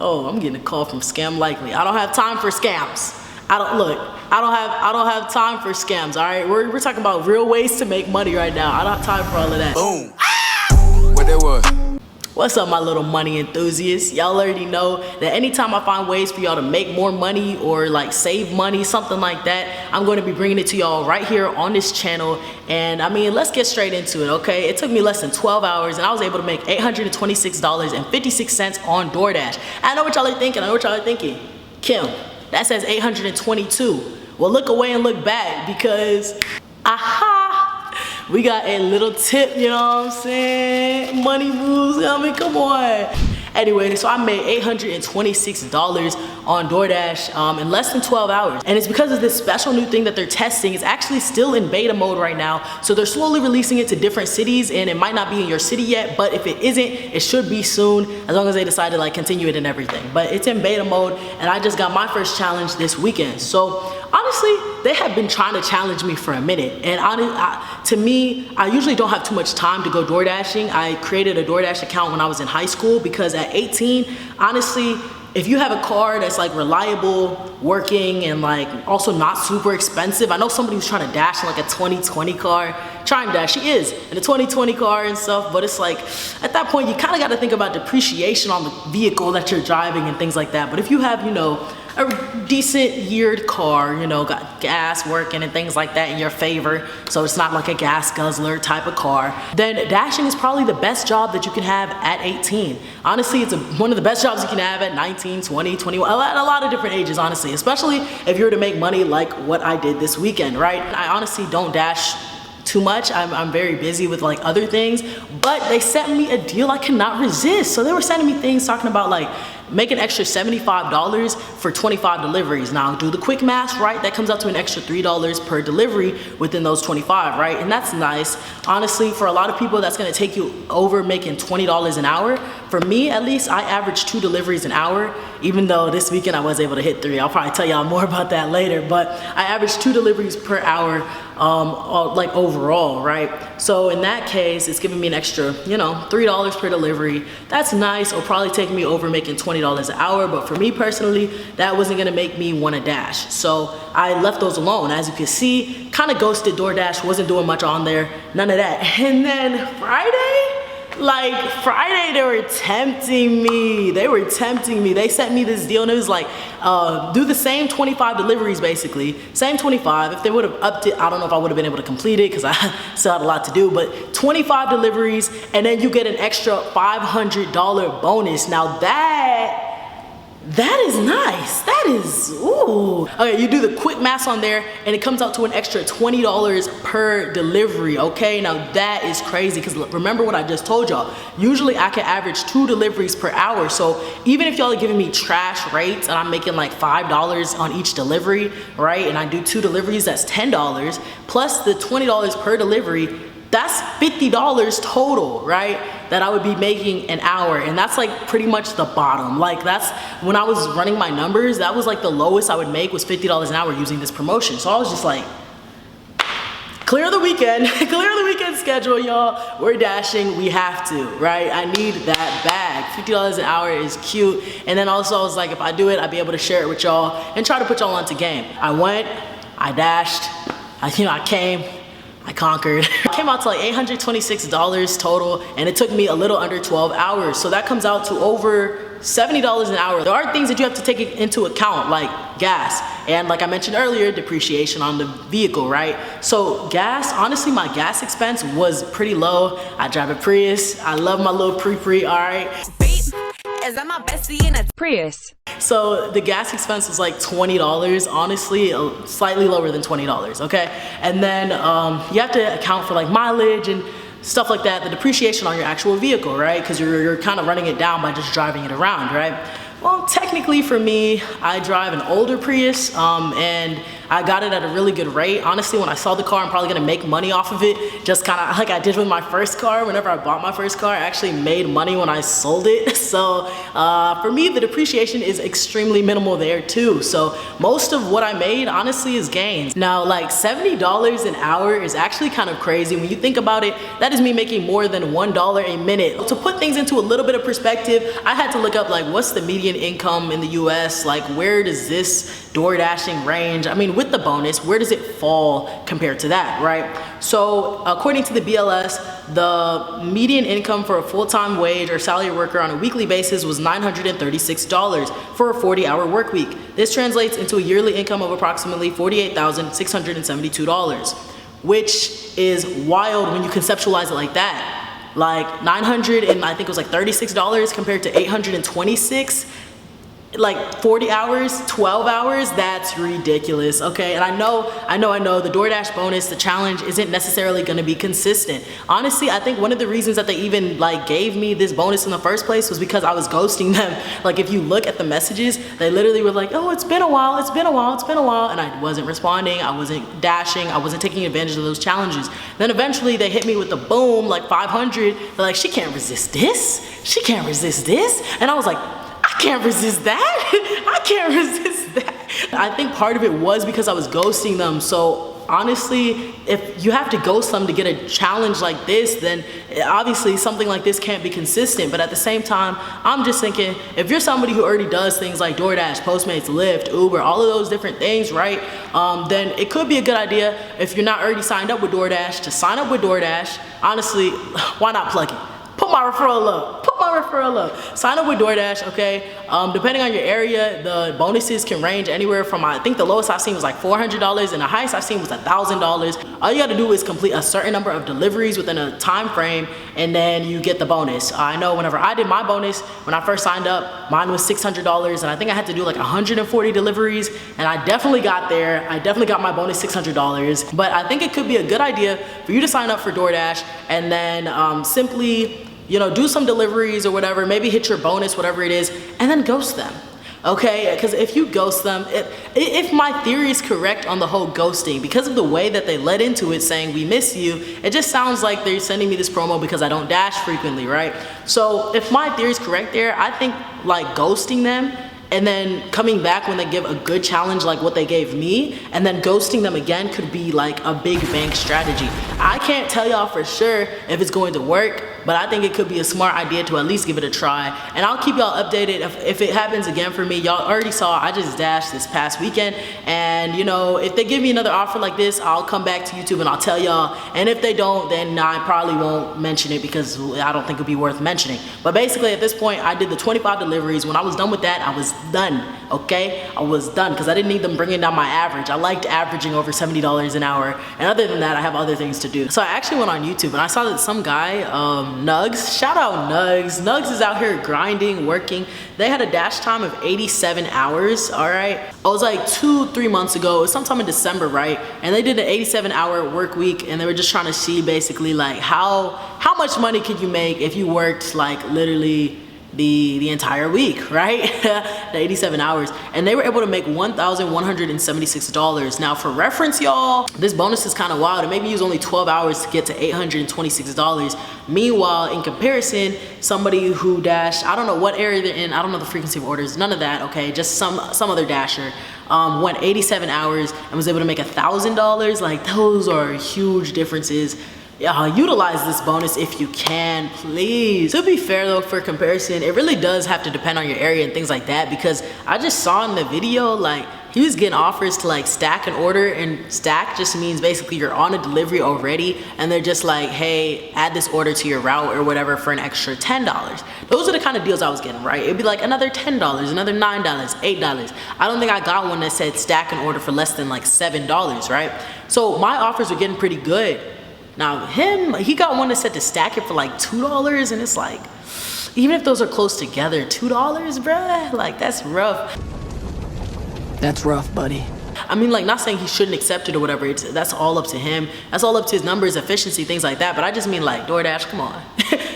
Oh, I'm getting a call from Scam Likely. I don't have time for scams. I don't have time for scams, all right? We're talking about real ways to make money right now. I don't have time for all of that. Boom. What that was? What's up, my little money enthusiasts? Y'all already know that anytime I find ways for y'all to make more money or like save money, something like that, I'm going to be bringing it to y'all right here on this channel. And I mean, let's get straight into it, okay? It took me less than 12 hours and I was able to make $826.56 on DoorDash. I know what y'all are thinking. Kim, that says 822. Well, look away and look back because, we got a little tip, you know what I'm saying? Money moves, I mean, come on. Anyway, so I made $826 on DoorDash in less than 12 hours. And it's because of this special new thing that they're testing. It's actually still in beta mode right now. So they're slowly releasing it to different cities and it might not be in your city yet, but if it isn't, it should be soon as long as they decide to like continue it and everything. But it's in beta mode and I just got my first challenge this weekend. So honestly, they have been trying to challenge me for a minute. And to me, I usually don't have too much time to go door dashing. I created a DoorDash account when I was in high school because at 18, honestly, if you have a car that's like reliable, working, and like also not super expensive, I know somebody who's trying to dash in like a 2020 car, trying to dash, she is in a 2020 car and stuff, but it's like, at that point, you kind of got to think about depreciation on the vehicle that you're driving and things like that. But if you have, you know, a decent yeared car, you know, got gas working and things like that in your favor, so it's not like a gas guzzler type of car, then dashing is probably the best job that you can have at 18. Honestly, it's one of the best jobs you can have at 19, 20, 21, at a lot of different ages, honestly, especially if you were to make money like what I did this weekend, right? I honestly don't dash too much. I'm very busy with like other things, but they sent me a deal I cannot resist. So they were sending me things talking about like make an extra $75 for 25 deliveries. Now do the quick math, right? That comes out to an extra $3 per delivery within those 25, right? And that's nice. Honestly, for a lot of people, that's gonna take you over making $20 an hour. For me, at least, I average 2 deliveries an hour, even though this weekend I was able to hit 3. I'll probably tell y'all more about that later, but I average 2 deliveries per hour, like overall, right? So in that case, it's giving me an extra, you know, $3 per delivery. That's nice. It'll probably take me over making $20 an hour, but for me personally, that wasn't gonna make me wanna dash. So I left those alone. As you can see, kind of ghosted DoorDash, wasn't doing much on there, none of that. And then Friday, they were tempting me. They sent me this deal and it was like, do the same 25 deliveries basically. Same 25. If they would have upped it, I don't know if I would have been able to complete it because I still had a lot to do, but 25 deliveries and then you get an extra $500 bonus. Now that is nice. That is, ooh. Okay, you do the quick math on there and it comes out to an extra $20 per delivery, okay? Now that is crazy because remember what I just told y'all. Usually I can average 2 deliveries per hour. So even if y'all are giving me trash rates and I'm making like $5 on each delivery, right? And I do 2 deliveries, that's $10 plus the $20 per delivery. That's $50 total, right? That I would be making an hour. And that's like pretty much the bottom. Like that's, when I was running my numbers, that was like the lowest I would make was $50 an hour using this promotion. So I was just like, clear the weekend, clear the weekend schedule, y'all. We're dashing, we have to, right? I need that bag. $50 an hour is cute. And then also I was like, if I do it, I'd be able to share it with y'all and try to put y'all onto game. I went, I dashed, I came, I conquered. It came out to like $826 total and it took me a little under 12 hours. So that comes out to over $70 an hour. There are things that you have to take into account like gas and like I mentioned earlier, depreciation on the vehicle, right? So gas, honestly, my gas expense was pretty low. I drive a Prius. I love my little Pri, all right? Is that my bestie in a Prius? So the gas expense was like $20, honestly, slightly lower than $20, okay? And then you have to account for like mileage and stuff like that, the depreciation on your actual vehicle, right? Because you're kind of running it down by just driving it around, right? Well, technically for me, I drive an older Prius and I got it at a really good rate. Honestly, when I saw the car, I'm probably gonna make money off of it, just kind of like I did with my first car. Whenever I bought my first car, I actually made money when I sold it. So for me, the depreciation is extremely minimal there too. So most of what I made, honestly, is gains. Now, like $70 an hour is actually kind of crazy. When you think about it, that is me making more than $1 a minute. To put things into a little bit of perspective, I had to look up like what's the median income in the US, like where does this DoorDashing range? I mean, with the bonus, where does it fall compared to that, right? So according to the BLS, the median income for a full-time wage or salary worker on a weekly basis was $936 for a 40-hour work week. This translates into a yearly income of approximately $48,672, which is wild when you conceptualize it like that. Like 900 and I think it was like $36 compared to 826, like 40 hours, 12 hours, that's ridiculous, okay? And I know the DoorDash bonus, the challenge isn't necessarily gonna be consistent. Honestly, I think one of the reasons that they even like gave me this bonus in the first place was because I was ghosting them. Like if you look at the messages, they literally were like, oh, it's been a while, it's been a while, it's been a while, and I wasn't responding, I wasn't dashing, I wasn't taking advantage of those challenges. Then eventually they hit me with the boom, like 500, they're like, she can't resist this, she can't resist this, and I was like, I can't resist that. I can't resist that. I think part of it was because I was ghosting them. So honestly, if you have to ghost them to get a challenge like this, then obviously something like this can't be consistent. But at the same time, I'm just thinking, if you're somebody who already does things like DoorDash, Postmates, Lyft, Uber, all of those different things, right? Then it could be a good idea, if you're not already signed up with DoorDash, to sign up with DoorDash. Honestly, why not plug it? Put my referral up. Put my referral up. Sign up with DoorDash, okay? Depending on your area, the bonuses can range anywhere from, I think the lowest I've seen was like $400 and the highest I've seen was $1,000. All you gotta do is complete a certain number of deliveries within a time frame and then you get the bonus. I know whenever I did my bonus, when I first signed up, mine was $600 and I think I had to do like 140 deliveries and I definitely got there. I definitely got my bonus $600. But I think it could be a good idea for you to sign up for DoorDash and then simply, you know, do some deliveries or whatever, maybe hit your bonus, whatever it is, and then ghost them, okay? Because if you ghost them, if my theory is correct on the whole ghosting, because of the way that they led into it saying, we miss you, it just sounds like they're sending me this promo because I don't dash frequently, right? So if my theory is correct there, I think like ghosting them and then coming back when they give a good challenge like what they gave me, and then ghosting them again could be like a big bank strategy. I can't tell y'all for sure if it's going to work, but I think it could be a smart idea to at least give it a try. And I'll keep y'all updated if it happens again for me. Y'all already saw I just dashed this past weekend, and you know, if they give me another offer like this, I'll come back to YouTube and I'll tell y'all. And if they don't, then I probably won't mention it because I don't think it'd be worth mentioning. But basically at this point, I did the 25 deliveries. When I was done with that, I was done, okay? I was done because I didn't need them bringing down my average. I liked averaging over $70 an hour. And other than that, I have other things to do. So I actually went on YouTube and I saw that some guy, Nugs, shout out Nugs. Nugs is out here grinding, working. They had a dash time of 87 hours, all right? It was like 2-3 months ago, it was sometime in December, right? And they did an 87-hour work week and they were just trying to see basically like how much money could you make if you worked like literally the entire week, right? The 87 hours. And they were able to make $1,176. Now for reference, y'all, this bonus is kind of wild. It made me use only 12 hours to get to $826. Meanwhile, in comparison, somebody who dashed, I don't know what area they're in, I don't know the frequency of orders, none of that, okay? Just some other dasher went 87 hours and was able to make $1,000. Like, those are huge differences. Utilize this bonus if you can, please. To be fair though, for comparison, it really does have to depend on your area and things like that, because I just saw in the video, like, he was getting offers to like stack an order, and stack just means basically you're on a delivery already and they're just like, hey, add this order to your route or whatever for an extra $10. Those are the kind of deals I was getting, right? It'd be like another $10, another $9, $8. I don't think I got one that said stack an order for less than like $7, right? So my offers were getting pretty good. Now he got one that said to stack it for like $2, and it's like, even if those are close together, $2, bruh, like that's rough. That's rough, buddy. I mean, like, not saying he shouldn't accept it or whatever, that's all up to him. That's all up to his numbers, efficiency, things like that. But I just mean like, DoorDash, come on.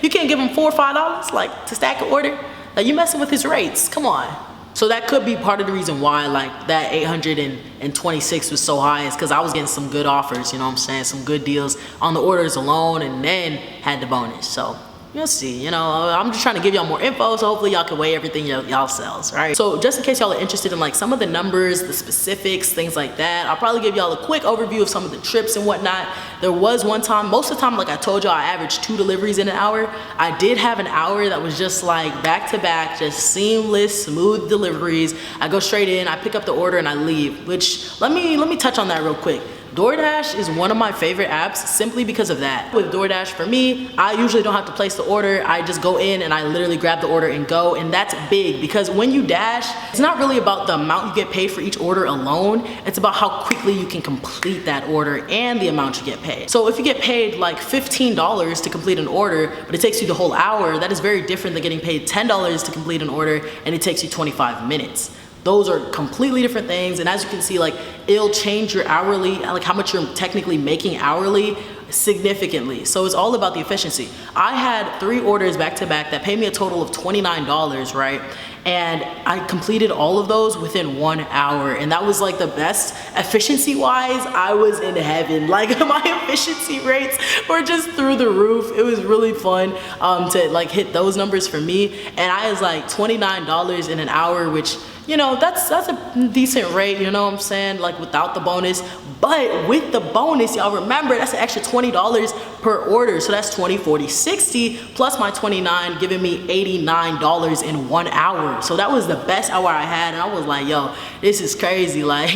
You can't give him $4 or $5 like to stack an order? Like, you messing with his rates, come on. So that could be part of the reason why like that 826 was so high, is because I was getting some good offers, you know what I'm saying, some good deals on the orders alone, and then had the bonus. So you'll see, you know, I'm just trying to give y'all more info, so hopefully y'all can weigh everything y'all sells, right? So just in case y'all are interested in like some of the numbers, the specifics, things like that, I'll probably give y'all a quick overview of some of the trips and whatnot. There was one time, most of the time, like I told y'all, I averaged 2 deliveries in an hour. I did have an hour that was just like back to back, just seamless, smooth deliveries. I go straight in, I pick up the order and I leave, which let me touch on that real quick. DoorDash is one of my favorite apps simply because of that. With DoorDash, for me, I usually don't have to place the order. I just go in and I literally grab the order and go, and that's big because when you dash, it's not really about the amount you get paid for each order alone. It's about how quickly you can complete that order and the amount you get paid. So if you get paid like $15 to complete an order, but it takes you the whole hour, that is very different than getting paid $10 to complete an order and it takes you 25 minutes. Those are completely different things, and as you can see, like it'll change your hourly, like how much you're technically making hourly significantly. So it's all about the efficiency. I had 3 orders back to back that paid me a total of $29, right? And I completed all of those within 1 hour, and that was like the best. Efficiency wise, I was in heaven. Like my efficiency rates were just through the roof. It was really fun to like hit those numbers for me, and I was like $29 in an hour, which, you know, that's a decent rate, you know what I'm saying, like without the bonus. But with the bonus, y'all remember, that's an extra $20 per order. So that's 20, 40, 60 plus my 29, giving me $89 in 1 hour. So that was the best hour I had, and I was like, yo, this is crazy. Like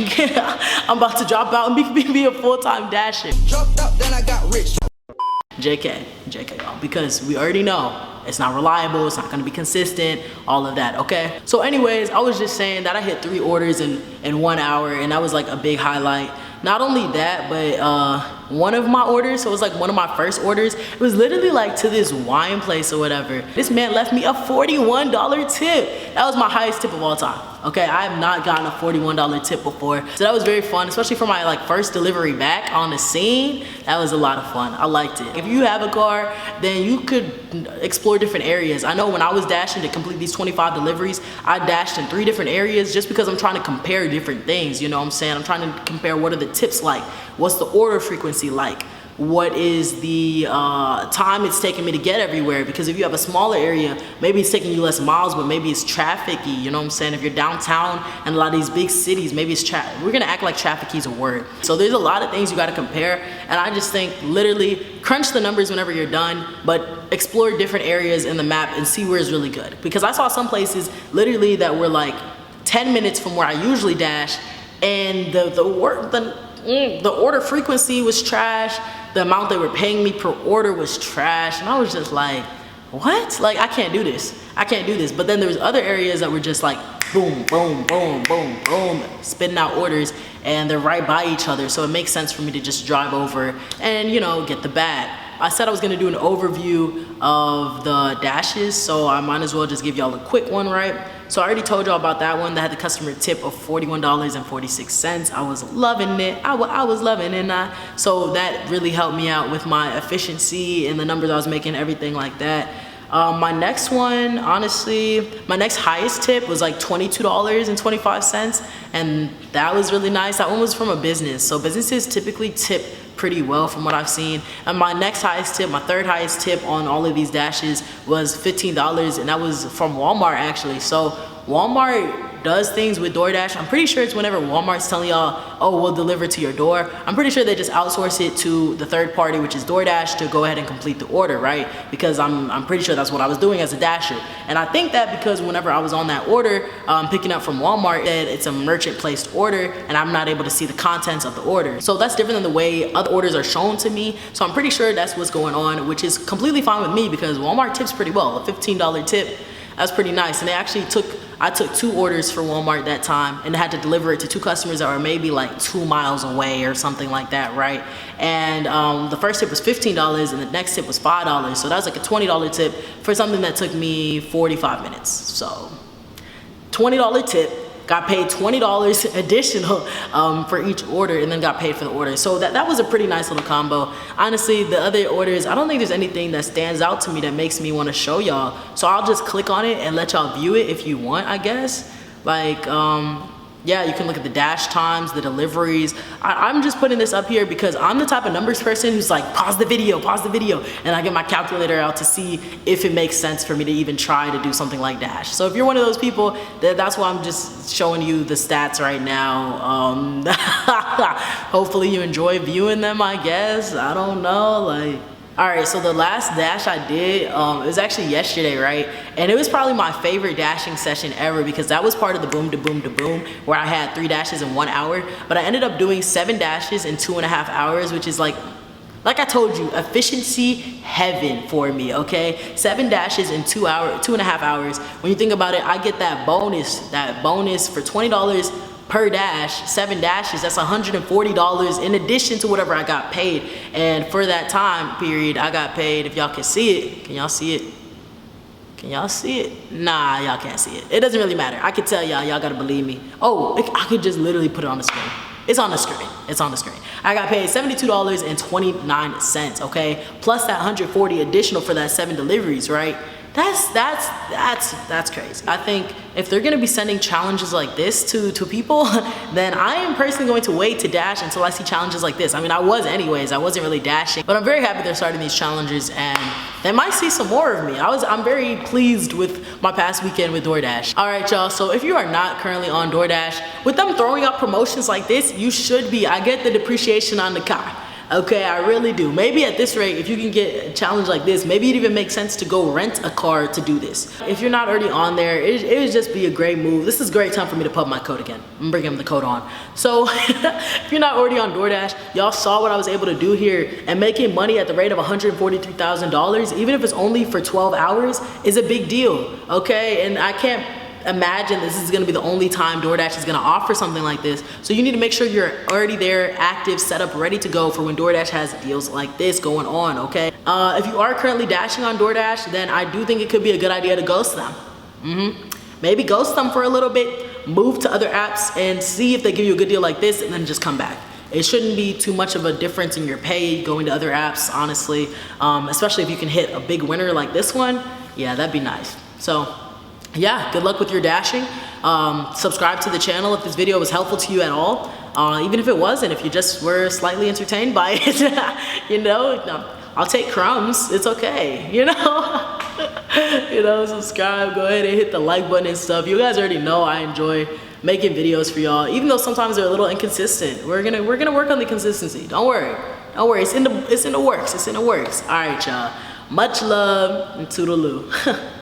I'm about to drop out and be a full-time dasher. Dropped out, then I got rich. JK, y'all, because we already know it's not reliable, it's not gonna be consistent, all of that, okay? So anyways, I was just saying that I hit 3 orders in 1 hour, and that was like a big highlight. Not only that, but one of my orders, so it was like one of my first orders, it was literally like to this wine place or whatever. This man left me a $41 tip. That was my highest tip of all time. Okay, I have not gotten a $41 tip before. So that was very fun, especially for my like first delivery back on the scene. That was a lot of fun. I liked it. If you have a car, then you could explore different areas. I know when I was dashing to complete these 25 deliveries, I dashed in 3 different areas just because I'm trying to compare different things, you know what I'm saying? I'm trying to compare what are the tips like, what's the order frequency like, what is the time it's taking me to get everywhere, because if you have a smaller area, maybe it's taking you less miles, but maybe it's trafficy, you know what I'm saying? If you're downtown and a lot of these big cities, maybe it's we're gonna act like trafficy is a word. So there's a lot of things you gotta compare, and I just think literally crunch the numbers whenever you're done, but explore different areas in the map and see where it's really good. Because I saw some places literally that were like 10 minutes from where I usually dash, and the order frequency was trash. The amount they were paying me per order was trash, and I was just like, what? Like, I can't do this. I can't do this. But then there was other areas that were just like boom, boom, boom, boom, boom, spitting out orders, and they're right by each other, so it makes sense for me to just drive over and, you know, get the bag. I said I was gonna do an overview of the dashes, so I might as well just give y'all a quick one, right? So I already told y'all about that one that had the customer tip of $41.46. I was loving it. I was loving it. So that really helped me out with my efficiency and the numbers I was making, everything like that. My next one, honestly, my next highest tip was like $22.25, and that was really nice. That one was from a business. So businesses typically tip pretty well from what I've seen. And my next highest tip, my third highest tip on all of these dashes was $15, and that was from Walmart actually. So Walmart does things with DoorDash. I'm pretty sure it's whenever Walmart's telling y'all, oh, we'll deliver to your door, I'm pretty sure they just outsource it to the third party, which is DoorDash, to go ahead and complete the order, right? Because I'm pretty sure that's what I was doing as a dasher. And I think that because whenever I was on that order, picking up from Walmart, that it's a merchant placed order and I'm not able to see the contents of the order. So that's different than the way other orders are shown to me. So I'm pretty sure that's what's going on, which is completely fine with me because Walmart tips pretty well. A $15 tip, that's pretty nice. And they actually I took 2 orders for Walmart that time, and I had to deliver it to 2 customers that were maybe like 2 miles away or something like that, right? And the first tip was $15 and the next tip was $5. So that was like a $20 tip for something that took me 45 minutes. So $20 tip, got paid $20 additional for each order, and then got paid for the order. So that was a pretty nice little combo. Honestly, the other orders, I don't think there's anything that stands out to me that makes me want to show y'all. So I'll just click on it and let y'all view it if you want, I guess. Like, yeah, you can look at the dash times, the deliveries. I'm just putting this up here because I'm the type of numbers person who's like, pause the video, and I get my calculator out to see if it makes sense for me to even try to do something like Dash. So if you're one of those people, that's why I'm just showing you the stats right now. Hopefully you enjoy viewing them, I guess. I don't know, like. All right, so the last dash I did, it was actually yesterday, right? And it was probably my favorite dashing session ever because that was part of the boom to boom to boom where I had 3 dashes in 1 hour, but I ended up doing 7 dashes in 2.5 hours, which is like I told you, efficiency heaven for me, okay? 7 dashes in 2.5 hours. When you think about it, I get that bonus for $20 per dash, 7 dashes, that's $140 in addition to whatever I got paid. And for that time period, I got paid, if y'all can see it, can y'all see it? Can y'all see it? Nah, y'all can't see it. It doesn't really matter. I could tell y'all gotta believe me. Oh, I could just literally put it on the screen. It's on the screen, it's on the screen. I got paid $72.29, okay? Plus that $140 additional for that 7 deliveries, right? That's crazy. I think if they're gonna be sending challenges like this to people, then I am personally going to wait to dash until I see challenges like this. I mean, I was anyways, I wasn't really dashing, but I'm very happy they're starting these challenges and they might see some more of me. I'm very pleased with my past weekend with DoorDash. All right, y'all, so if you are not currently on DoorDash, with them throwing out promotions like this, you should be. I get the depreciation on the car. Okay, I really do. Maybe at this rate, if you can get a challenge like this, maybe it even makes sense to go rent a car to do this. If you're not already on there, it would just be a great move. This is a great time for me to pub my code again. I'm bringing the code on. So if you're not already on DoorDash, y'all saw what I was able to do here, and making money at the rate of $143,000, even if it's only for 12 hours, is a big deal, okay? And I can't imagine this is gonna be the only time DoorDash is gonna offer something like this. So you need to make sure you're already there, active, set up, ready to go for when DoorDash has deals like this going on, okay? If you are currently dashing on DoorDash, then I do think it could be a good idea to ghost them. Maybe ghost them for a little bit, move to other apps and see if they give you a good deal like this and then just come back. It shouldn't be too much of a difference in your pay going to other apps, honestly, especially if you can hit a big winner like this one. Yeah, that'd be nice. So yeah, good luck with your dashing. Subscribe to the channel if this video was helpful to you at all. Even if it wasn't, if you just were slightly entertained by it, you know, I'll take crumbs, it's okay, you know? You know, subscribe, go ahead and hit the like button and stuff. You guys already know I enjoy making videos for y'all, even though sometimes they're a little inconsistent. We're gonna work on the consistency, don't worry, it's in the works, All right, y'all, much love and toodaloo.